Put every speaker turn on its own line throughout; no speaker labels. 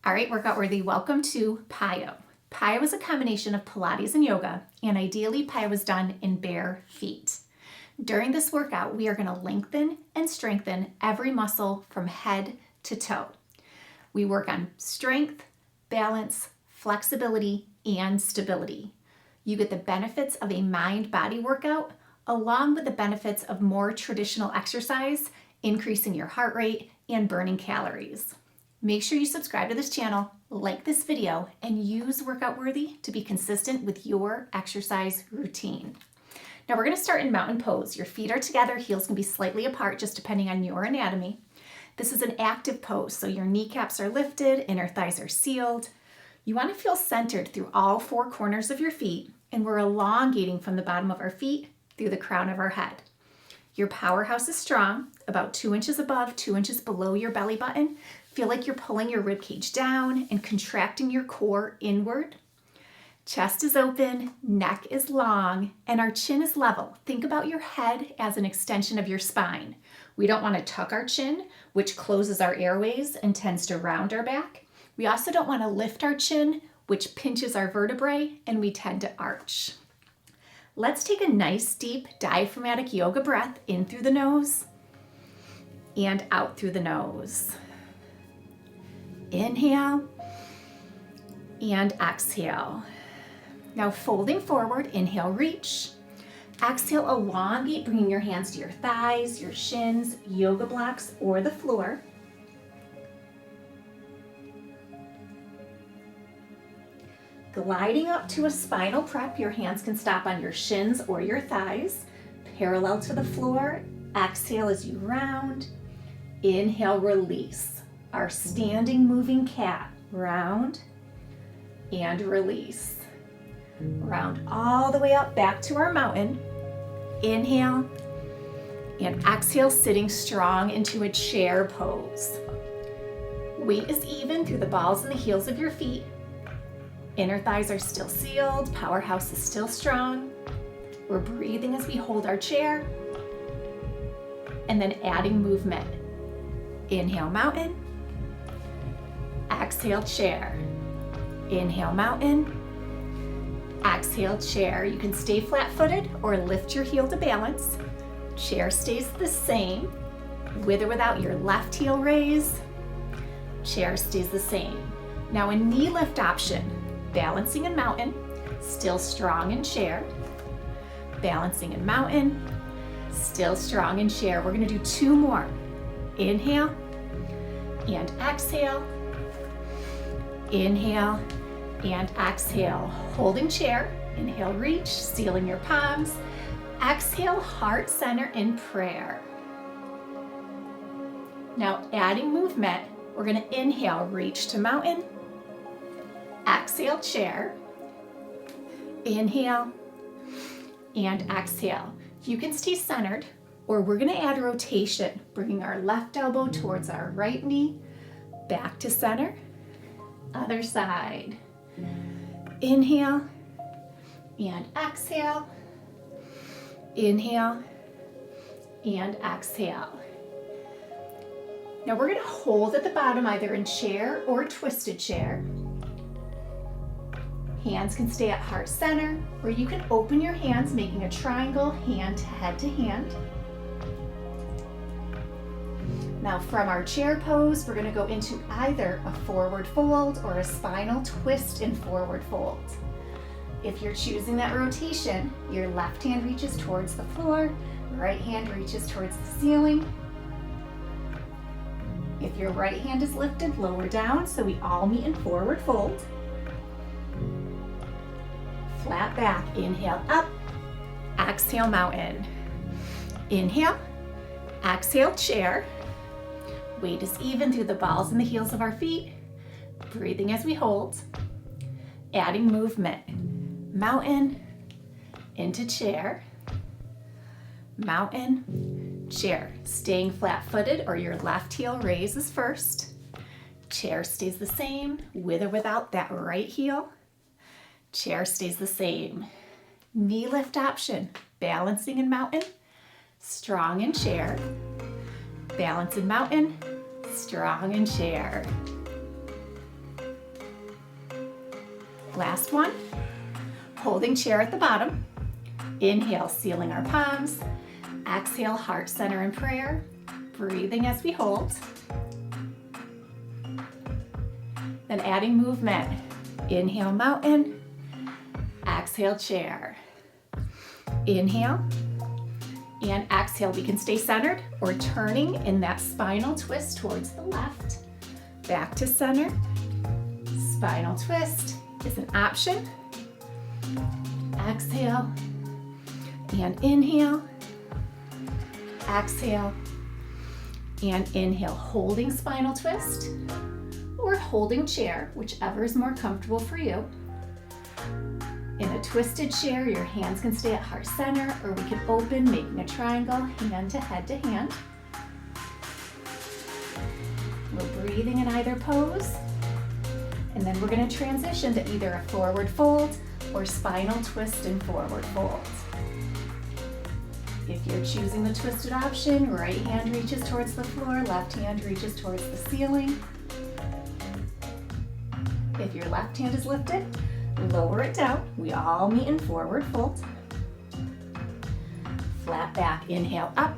All right, workout worthy, welcome to PiYo. PiYo is a combination of Pilates and yoga, and ideally PiYo is done in bare feet. During this workout, we are going to lengthen and strengthen every muscle from head to toe. We work on strength, balance, flexibility, and stability. You get the benefits of a mind-body workout along with the benefits of more traditional exercise, increasing your heart rate and burning calories. Make sure you subscribe to this channel, like this video, and use Workout Worthy to be consistent with your exercise routine. Now we're going to start in mountain pose. Your feet are together, heels can be slightly apart just depending on your anatomy. This is an active pose, so your kneecaps are lifted, inner thighs are sealed. You want to feel centered through all four corners of your feet, and we're elongating from the bottom of our feet through the crown of our head. Your powerhouse is strong, about 2 inches above, 2 inches below your belly button. Feel like you're pulling your rib cage down and contracting your core inward. Chest is open, neck is long, and our chin is level. Think about your head as an extension of your spine. We don't want to tuck our chin, which closes our airways and tends to round our back. We also don't want to lift our chin, which pinches our vertebrae, and we tend to arch. Let's take a nice deep diaphragmatic yoga breath in through the nose and out through the nose. Inhale and exhale. Now folding forward, inhale, reach. Exhale, elongate, bringing your hands to your thighs, your shins, yoga blocks, or the floor. Gliding up to a spinal prep, your hands can stop on your shins or your thighs, parallel to the floor. Exhale as you round. Inhale, release. Our standing moving cat, round and release. Round all the way up back to our mountain. Inhale and exhale, sitting strong into a chair pose. Weight is even through the balls and the heels of your feet. Inner thighs are still sealed, powerhouse is still strong. We're breathing as we hold our chair and then adding movement. Inhale, mountain. Exhale, chair. Inhale, mountain. Exhale, chair. You can stay flat-footed or lift your heel to balance. Chair stays the same, with or without your left heel raise. Chair stays the same. Now a knee lift option, balancing in mountain, still strong in chair. Balancing in mountain, still strong in chair. We're gonna do 2 more. Inhale and exhale. Inhale and exhale. Holding chair. Inhale, reach, sealing your palms. Exhale, heart center in prayer. Now adding movement, we're gonna inhale, reach to mountain. Exhale, chair. Inhale and exhale. You can stay centered, or we're gonna add rotation, bringing our left elbow towards our right knee, back to center. Other side. Inhale and exhale. Inhale and exhale. Now we're going to hold at the bottom either in chair or twisted chair. Hands can stay at heart center, or you can open your hands making a triangle, hand to head to hand. Now from our chair pose, we're going to go into either a forward fold or a spinal twist and forward fold. If you're choosing that rotation, your left hand reaches towards the floor, right hand reaches towards the ceiling. If your right hand is lifted, lower down so we all meet in forward fold. Flat back, inhale up, exhale mountain. Inhale, exhale chair. Weight is even through the balls and the heels of our feet. Breathing as we hold. Adding movement. Mountain into chair. Mountain, chair. Staying flat-footed or your left heel raises first. Chair stays the same with or without that right heel. Chair stays the same. Knee lift option. Balancing in mountain. Strong in chair. Balance in mountain. Strong in chair. Last one. Holding chair at the bottom. Inhale, sealing our palms. Exhale, heart center in prayer. Breathing as we hold. Then adding movement. Inhale, mountain. Exhale, chair. Inhale and exhale. We can stay centered or turning in that spinal twist towards the left. Back to center. Spinal twist is an option. Exhale and inhale. Exhale and inhale. Holding spinal twist or holding chair, whichever is more comfortable for you. In a twisted chair, your hands can stay at heart center, or we can open, making a triangle, hand to hand. We're breathing in either pose. And then we're going to transition to either a forward fold or spinal twist and forward fold. If you're choosing the twisted option, right hand reaches towards the floor, left hand reaches towards the ceiling. If your left hand is lifted, lower it down. We all meet in forward fold. Flat back, inhale up.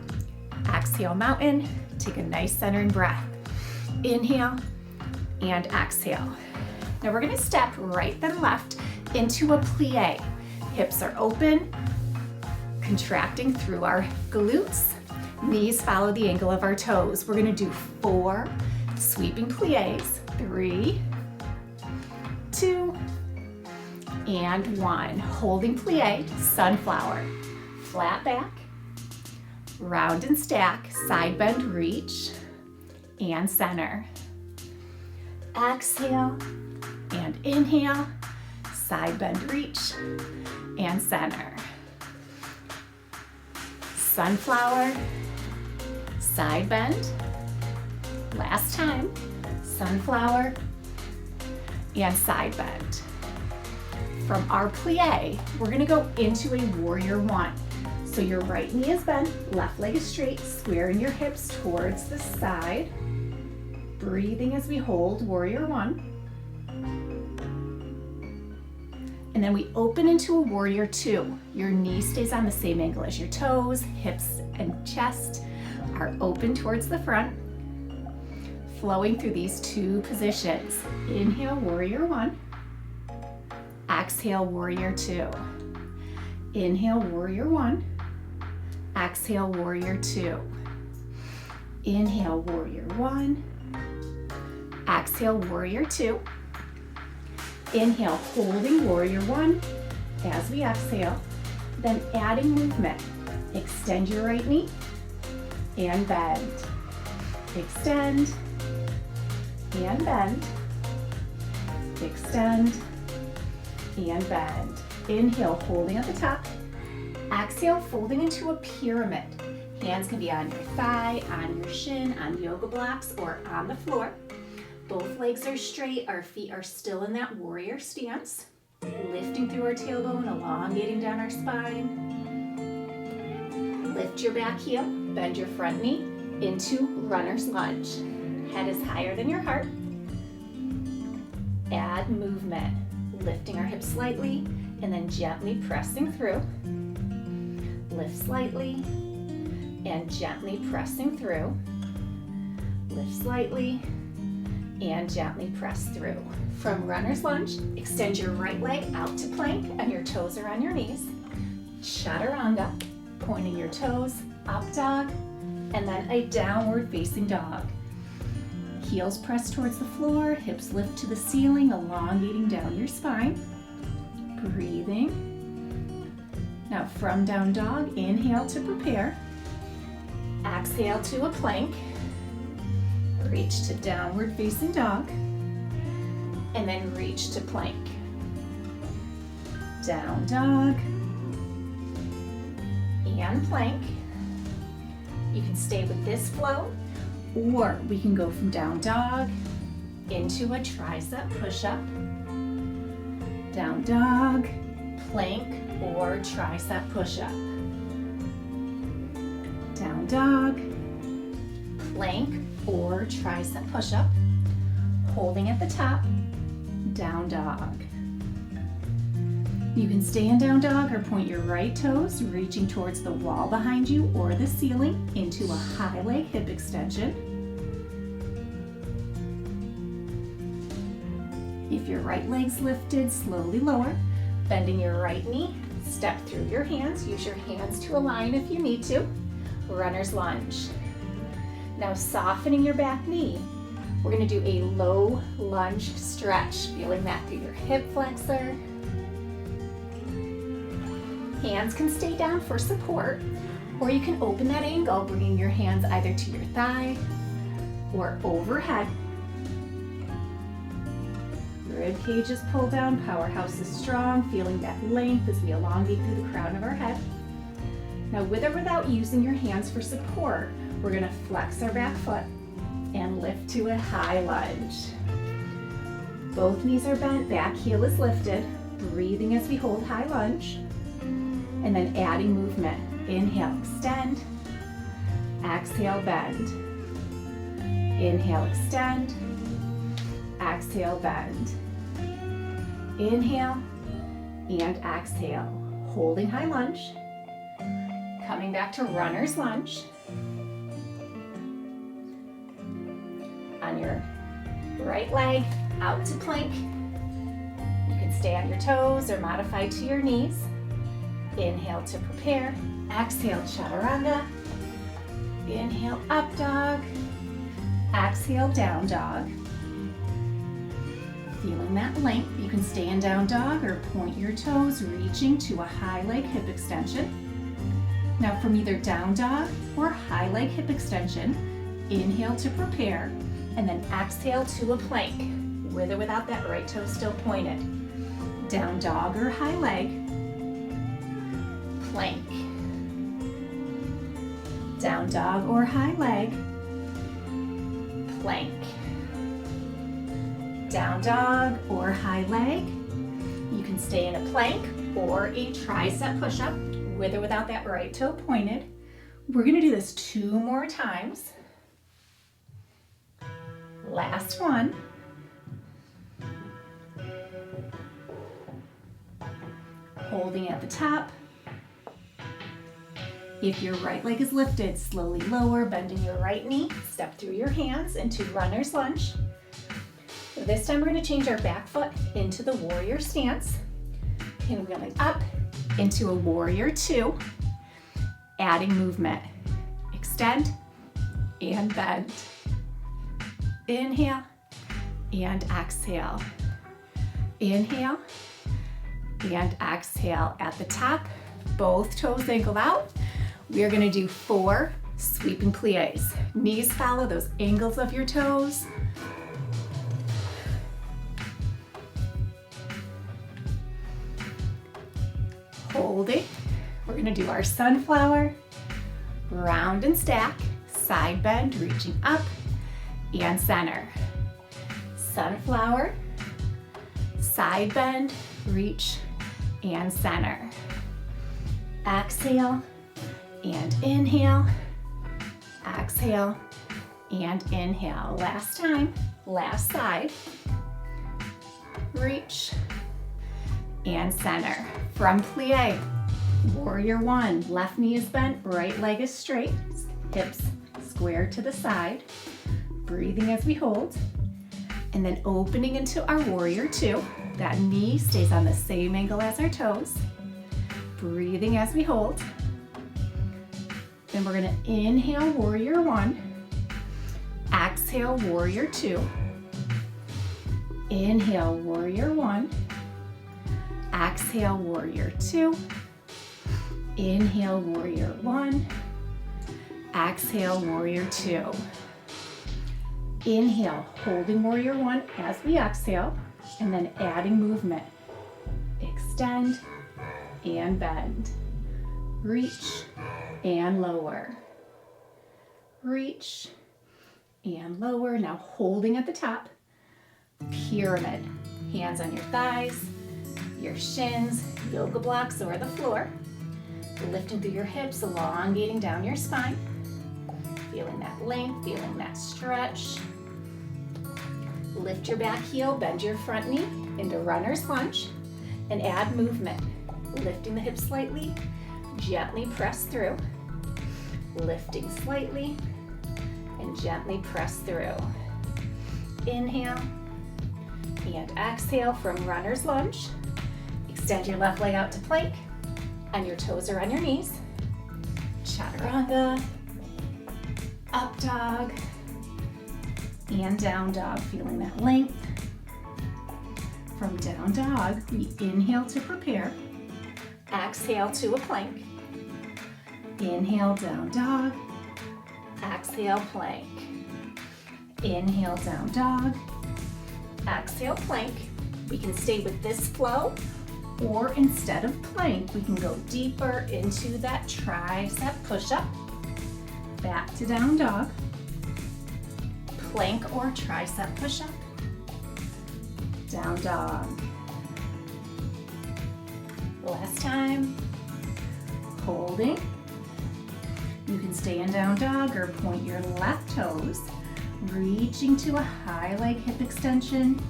Exhale, mountain. Take a nice centering breath. Inhale and exhale. Now we're gonna step right then left into a plie. Hips are open, contracting through our glutes. Knees follow the angle of our toes. We're gonna do 4 sweeping plies. 3, 2, and 1. Holding plie, sunflower. Flat back, round and stack, side bend, reach, and center. Exhale and inhale, side bend, reach, and center. Sunflower, side bend. Last time, sunflower, and side bend. From our plie, we're gonna go into a warrior 1. So your right knee is bent, left leg is straight, squaring your hips towards the side. Breathing as we hold warrior 1. And then we open into a warrior 2. Your knee stays on the same angle as your toes, hips and chest are open towards the front. Flowing through these 2 positions. Inhale, warrior 1. Exhale, warrior 2. Inhale, warrior 1. Exhale, warrior 2. Inhale, warrior 1. Exhale, warrior 2. Inhale, holding warrior 1 as we exhale. Then adding movement. Extend your right knee and bend. Extend and bend. Extend and bend. Inhale, holding at the top. Exhale, folding into a pyramid. Hands can be on your thigh, on your shin, on yoga blocks, or on the floor. Both legs are straight, our feet are still in that warrior stance. Lifting through our tailbone, elongating down our spine. Lift your back heel, bend your front knee into runner's lunge. Head is higher than your heart. Add movement. Lifting our hips slightly and then gently pressing through. Lift slightly and gently pressing through. Lift slightly and gently press through. From runner's lunge, extend your right leg out to plank and your toes are on your knees. Chaturanga, pointing your toes, up dog, and then a downward facing dog. Heels press towards the floor, hips lift to the ceiling, elongating down your spine. Breathing. Now from down dog, inhale to prepare. Exhale to a plank. Reach to downward facing dog. And then reach to plank. Down dog. And plank. You can stay with this flow, or we can go from down dog into a tricep push-up. Down dog, plank, or tricep push-up. Down dog, plank, or tricep push-up. Holding at the top, down dog. You can stay in down dog or point your right toes, reaching towards the wall behind you or the ceiling into a high leg hip extension. If your right leg's lifted, slowly lower, bending your right knee, step through your hands. Use your hands to align if you need to. Runner's lunge. Now softening your back knee. We're gonna do a low lunge stretch, feeling that through your hip flexor. Hands can stay down for support, or you can open that angle, bringing your hands either to your thigh or overhead. Rib cage is pulled down, powerhouse is strong, feeling that length as we elongate through the crown of our head. Now with or without using your hands for support, we're gonna flex our back foot and lift to a high lunge. Both knees are bent, back heel is lifted, breathing as we hold high lunge, and then adding movement. Inhale, extend, exhale, bend. Inhale, extend, exhale, bend. Inhale and exhale, holding high lunge. Coming back to runner's lunge. On your right leg, out to plank. You can stay on your toes or modify to your knees. Inhale to prepare. Exhale, chaturanga. Inhale, up dog. Exhale, down dog. Feeling that length, you can stay in down dog or point your toes, reaching to a high leg hip extension. Now from either down dog or high leg hip extension, inhale to prepare, and then exhale to a plank, with or without that right toe still pointed. Down dog or high leg, plank. Down dog or high leg, plank. Down dog or high leg. You can stay in a plank or a tricep push-up with or without that right toe pointed. We're gonna do this 2 more times. Last one. Holding at the top. If your right leg is lifted, slowly lower, bending your right knee, step through your hands into runner's lunge. This time we're going to change our back foot into the warrior stance. Pinwheeling up into a warrior 2, adding movement. Extend and bend. Inhale and exhale. Inhale and exhale. At the top, both toes angled out. We are going to do 4 sweeping pliés. Knees follow those angles of your toes. Holding. We're going to do our sunflower, round and stack, side bend, reaching up and center. Sunflower, side bend, reach and center. Exhale and inhale. Exhale and inhale. Last time, last side. Reach and center. From plie, warrior 1, left knee is bent, right leg is straight, hips square to the side. Breathing as we hold, and then opening into our warrior 2. That knee stays on the same angle as our toes. Breathing as we hold. Then we're gonna inhale warrior 1, exhale warrior 2. Inhale warrior 1, exhale warrior 2. Inhale warrior 1, exhale warrior 2. Inhale, holding warrior 1 as we exhale, and then adding movement. Extend and bend. Reach and lower. Reach and lower. Now holding at the top. Pyramid. Hands on your thighs, your shins, yoga blocks or the floor. Lifting through your hips, elongating down your spine. Feeling that length, feeling that stretch. Lift your back heel, bend your front knee into runner's lunge, and add movement. Lifting the hips slightly, gently press through. Lifting slightly, and gently press through. Inhale, and exhale from runner's lunge. Extend your left leg out to plank, and your toes are on your knees. Chaturanga, up dog, and down dog, feeling that length. From down dog, we inhale to prepare. Exhale to a plank. Inhale, down dog. Exhale, plank. Inhale, down dog. Exhale, plank. We can stay with this flow, or instead of plank, we can go deeper into that tricep push-up. Back to down dog. Plank or tricep push-up. Down dog. Last time. Holding. You can stay in down dog or point your left toes, reaching to a high leg hip extension.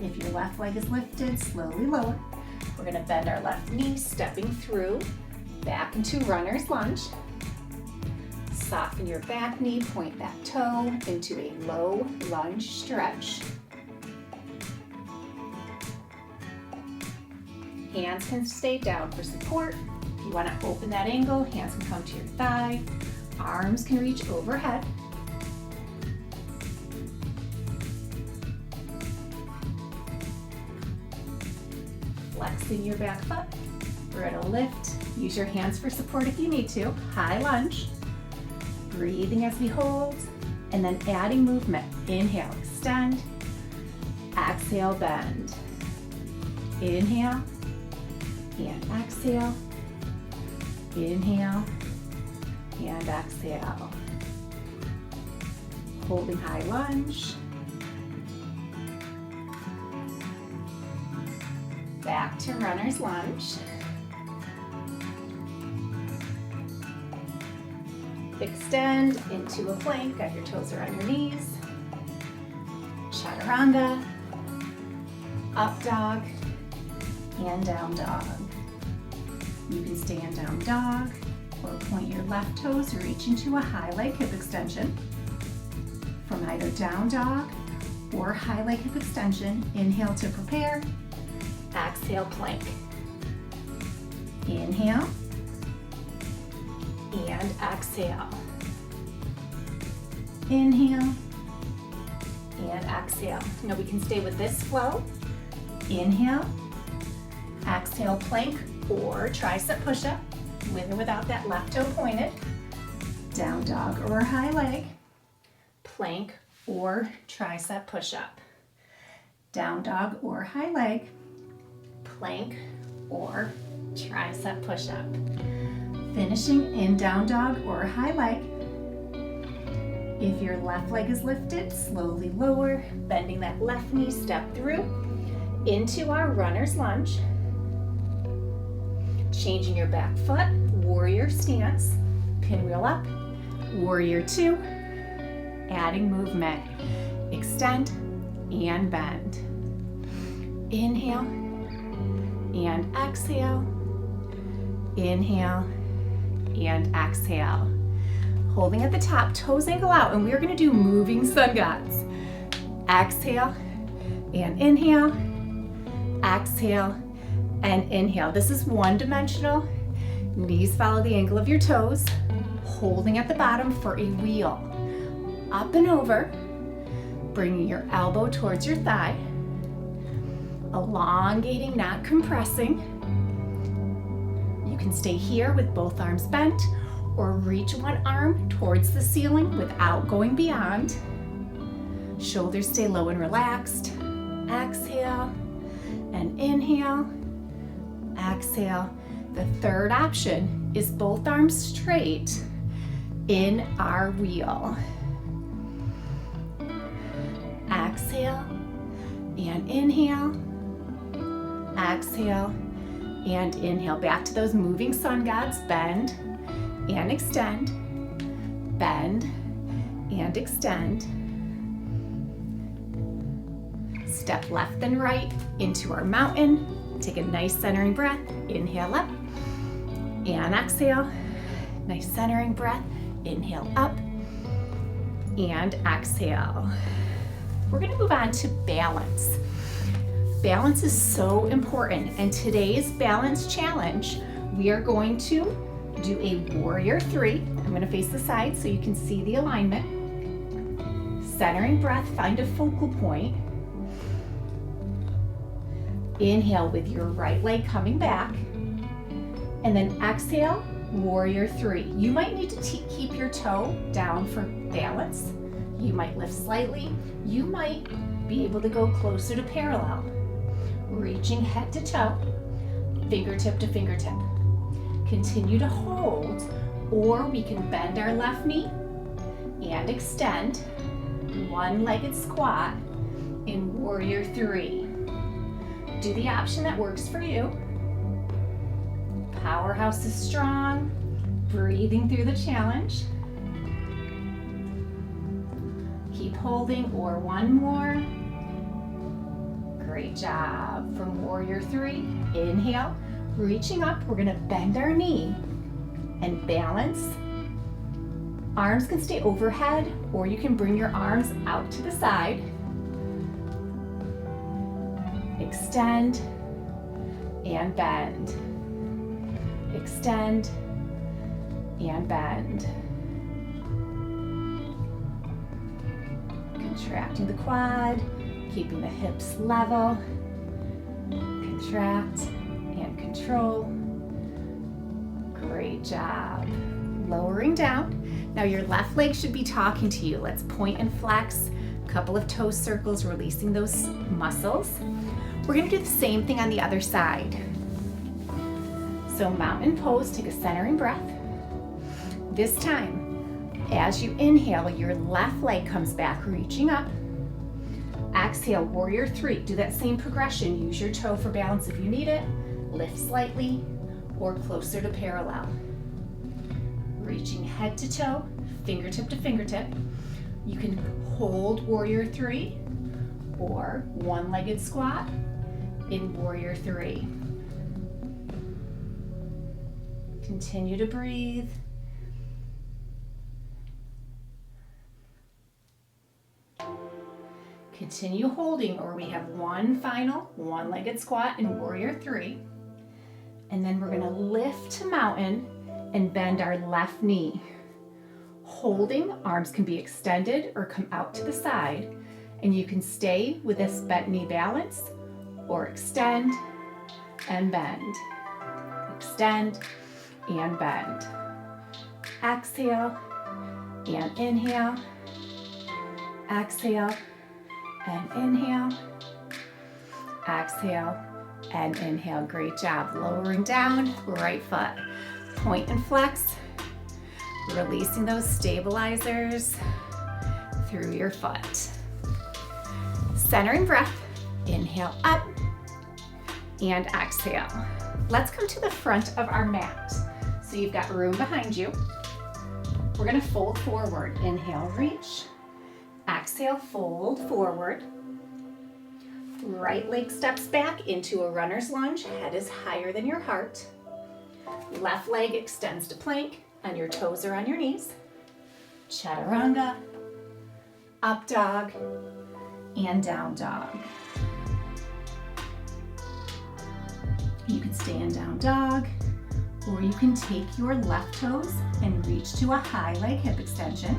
If your left leg is lifted, slowly lower. We're gonna bend our left knee, stepping through, back into runner's lunge. Soften your back knee, point that toe into a low lunge stretch. Hands can stay down for support. If you want to open that ankle, hands can come to your thigh. Arms can reach overhead. Flexing your back foot. We're going to lift. Use your hands for support if you need to. High lunge. Breathing as we hold, and then adding movement. Inhale, extend. Exhale, bend. Inhale, and exhale. Inhale, and exhale. Holding high lunge. Back to runner's lunge. Extend into a plank, got your toes are on your knees. Chaturanga, up dog, and down dog. You can stay in down dog or point your left toes, reach into a high leg hip extension. From either down dog or high leg hip extension, inhale to prepare. Exhale, plank. Inhale. And exhale. Inhale and exhale. Now we can stay with this flow. Inhale, exhale, plank or tricep push-up, with or without that left toe pointed. Down dog or high leg, plank or tricep push-up. Down dog or high leg, plank or tricep push-up. Finishing in down dog or high leg. If your left leg is lifted, slowly lower, bending that left knee, step through into our runner's lunge. Changing your back foot, warrior stance, pinwheel up, warrior two, adding movement, extend and bend. Inhale and exhale, inhale and exhale. Holding at the top, toes angle out, and we're gonna do moving sun gods. Exhale and inhale, exhale and inhale. This is one-dimensional. Knees follow the angle of your toes. Holding at the bottom for a wheel. Up and over, bringing your elbow towards your thigh. Elongating, not compressing. You can stay here with both arms bent, or reach one arm towards the ceiling without going beyond. Shoulders stay low and relaxed. Exhale and inhale. Exhale. The third option is both arms straight in our wheel. Exhale and inhale. Exhale and inhale. Back to those moving sun gods. Bend and extend, bend and extend. Step left then right into our mountain. Take a nice centering breath. Inhale up and exhale. Nice centering breath. Inhale up and exhale. We're going to move on to balance. Balance is so important, and today's balance challenge, we are going to do a warrior 3. I'm going to face the side so you can see the alignment. Centering breath, find a focal point. Inhale with your right leg coming back, and then exhale, warrior 3. You might need to keep your toe down for balance. You might lift slightly. You might be able to go closer to parallel. Reaching head to toe, fingertip to fingertip. Continue to hold, or we can bend our left knee and extend. One-legged squat in warrior 3. Do the option that works for you. Powerhouse is strong. Breathing through the challenge. Keep holding, or one more. Great job. From warrior 3, inhale, reaching up, we're gonna bend our knee and balance. Arms can stay overhead, or you can bring your arms out to the side. Extend and bend. Extend and bend. Contracting the quad, keeping the hips level. Contract and control. Great job. Lowering down. Now your left leg should be talking to you. Let's point and flex. A couple of toe circles, releasing those muscles. We're gonna do the same thing on the other side. So mountain pose, take a centering breath. This time, as you inhale, your left leg comes back, reaching up. Exhale, warrior 3. Do that same progression. Use your toe for balance if you need it. Lift slightly or closer to parallel. Reaching head to toe, fingertip to fingertip. You can hold warrior 3 or one-legged squat in warrior 3. Continue to breathe. Continue holding, or we have one final one-legged squat in warrior 3. And then we're gonna lift to mountain and bend our left knee. Holding, arms can be extended or come out to the side, and you can stay with this bent knee balance or extend and bend. Extend and bend. Exhale and inhale. Exhale and inhale. Exhale and inhale. Great job. Lowering down, right foot. Point and flex. Releasing those stabilizers through your foot. Centering breath. Inhale up and exhale. Let's come to the front of our mat. So you've got room behind you. We're gonna fold forward. Inhale, reach. Exhale, fold forward. Right leg steps back into a runner's lunge. Head is higher than your heart. Left leg extends to plank, and your toes are on your knees. Chaturanga, up dog, and down dog. You can stay in down dog, or you can take your left toes and reach to a high leg hip extension.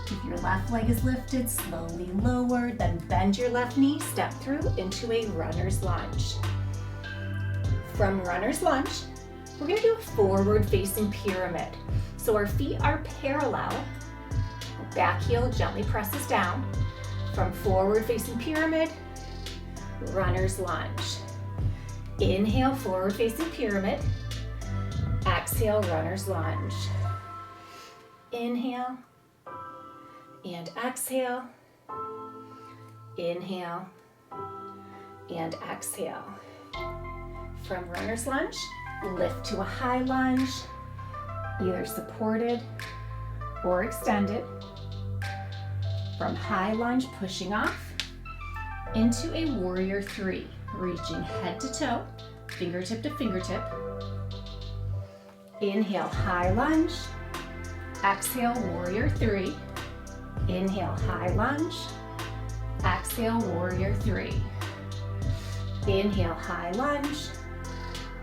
If your left leg is lifted, slowly lower, then bend your left knee, step through into a runner's lunge. From runner's lunge, we're gonna do a forward facing pyramid. So our feet are parallel, back heel gently presses down. From forward facing pyramid, runner's lunge. Inhale, forward facing pyramid. Exhale, runner's lunge. Inhale and exhale. Inhale and exhale. From runner's lunge, lift to a high lunge, either supported or extended. From high lunge, pushing off, into a warrior three, reaching head to toe, fingertip to fingertip. Inhale, high lunge. Exhale, warrior three. Inhale, high lunge. Exhale, warrior three. Inhale, high lunge.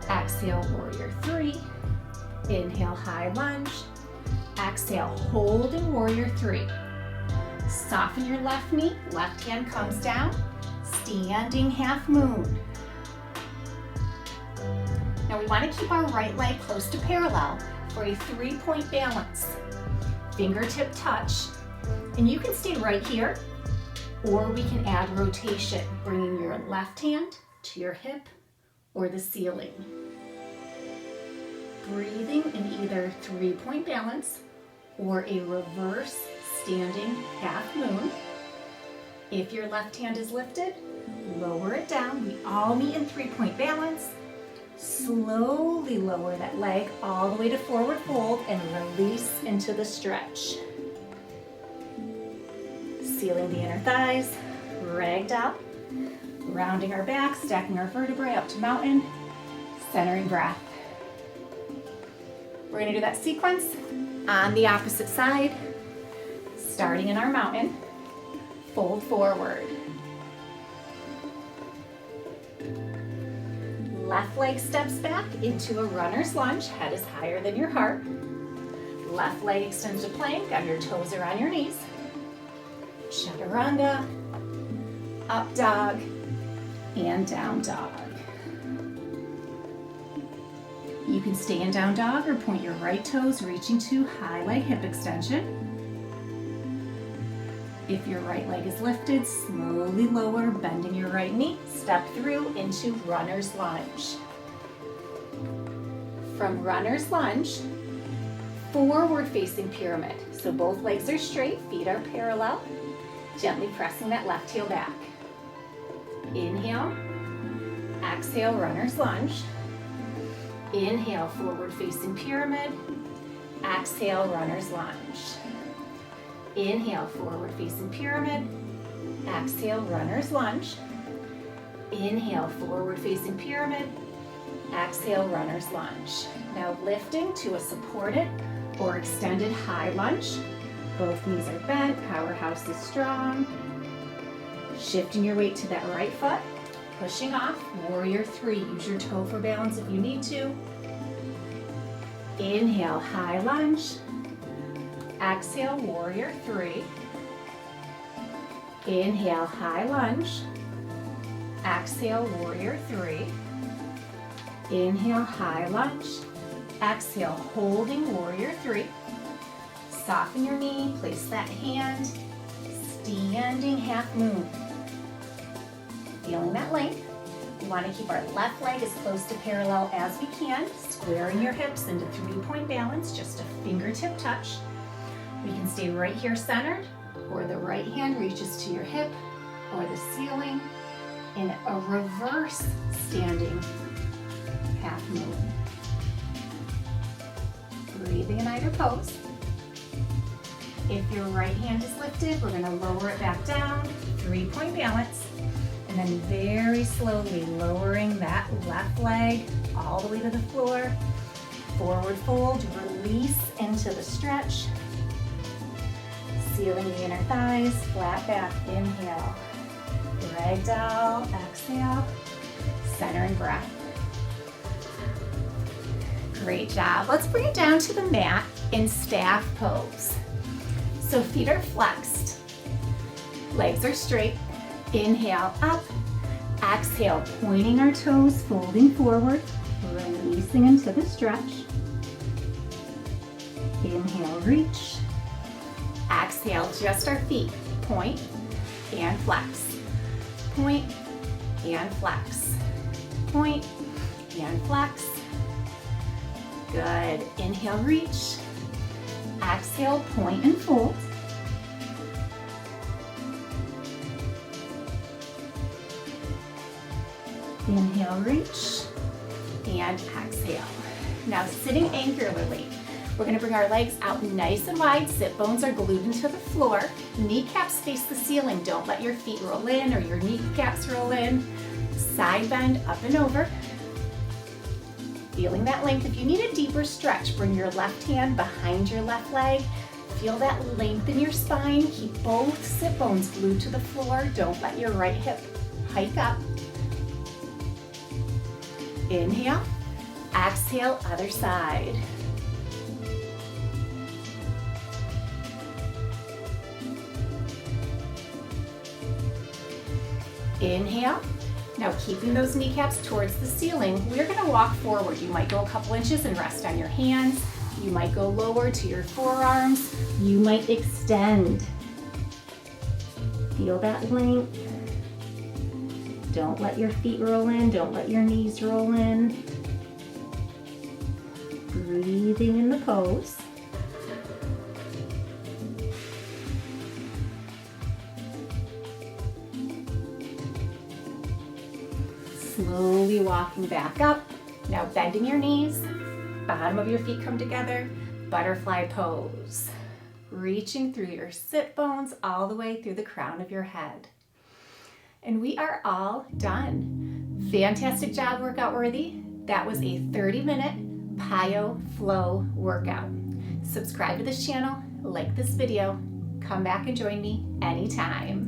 Exhale, warrior three. Inhale, high lunge. Exhale, holding warrior three. Soften your left knee, left hand comes down, standing half moon. Now we want to keep our right leg close to parallel for a 3-point balance. Fingertip touch, and you can stay right here, or we can add rotation, bringing your left hand to your hip or the ceiling. Breathing in either 3-point balance or a reverse standing half moon. If your left hand is lifted, lower it down. We all meet in 3-point balance. Slowly lower that leg all the way to forward fold and release into the stretch. Sealing the inner thighs, ragdoll, rounding our back, stacking our vertebrae up to mountain, centering breath. We're going to do that sequence on the opposite side, starting in our mountain, fold forward. Left leg steps back into a runner's lunge, head is higher than your heart. Left leg extends to plank, on your toes or on your knees. Chaturanga, up dog, and down dog. You can stay in down dog or point your right toes reaching to high leg hip extension. If your right leg is lifted, slowly lower, bending your right knee, step through into runner's lunge. From runner's lunge, forward facing pyramid. So both legs are straight, feet are parallel, gently pressing that left heel back. Inhale, exhale, runner's lunge. Inhale, forward facing pyramid. Exhale, runner's lunge. Inhale, forward facing pyramid. Exhale, runner's lunge. Inhale, forward facing pyramid. Exhale, runner's lunge. Now lifting to a supported or extended high lunge. Both knees are bent, powerhouse is strong. Shifting your weight to that right foot. Pushing off, warrior three. Use your toe for balance if you need to. Inhale, high lunge. Exhale, warrior three. Inhale, high lunge. Exhale, warrior three. Inhale, high lunge. Exhale, holding warrior three. Soften your knee, place that hand. Standing half moon. Feeling that length. We want to keep our left leg as close to parallel as we can, squaring your hips into 3-point balance, just a fingertip touch. We can stay right here centered, or the right hand reaches to your hip or the ceiling in a reverse standing half moon. Breathing in either pose. If your right hand is lifted, we're going to lower it back down, 3-point balance. And then very slowly lowering that left leg all the way to the floor. Forward fold, release into the stretch. Sealing the inner thighs, flat back, inhale. Ragdoll, exhale, centering breath. Great job. Let's bring it down to the mat in staff pose. So feet are flexed, legs are straight. Inhale, up. Exhale, pointing our toes, folding forward, releasing into the stretch. Inhale, reach. Exhale, just our feet. Point and flex. Point and flex. Point and flex. Good. Inhale, reach. Exhale, point and fold. Inhale, reach, and exhale. Now sitting angularly, We're gonna bring our legs out nice and wide. Sit bones are glued into the floor. Kneecaps face the ceiling. Don't let your feet roll in or your kneecaps roll in. Side bend up and over. Feeling that length. If you need a deeper stretch, bring your left hand behind your left leg. Feel that length in your spine. Keep both sit bones glued to the floor. Don't let your right hip hike up. Inhale. Exhale, other side. Inhale. Now keeping those kneecaps towards the ceiling, we're gonna walk forward. You might go a couple inches and rest on your hands. You might go lower to your forearms. You might extend. Feel that length. Don't let your feet roll in. Don't let your knees roll in. Breathing in the pose. Slowly walking back up. Now bending your knees. Bottom of your feet come together. Butterfly pose. Reaching through your sit bones all the way through the crown of your head. And we are all done. Fantastic job, workout worthy. That was a 30-minute PiYo Flow workout. Subscribe to this channel, like this video, come back and join me anytime.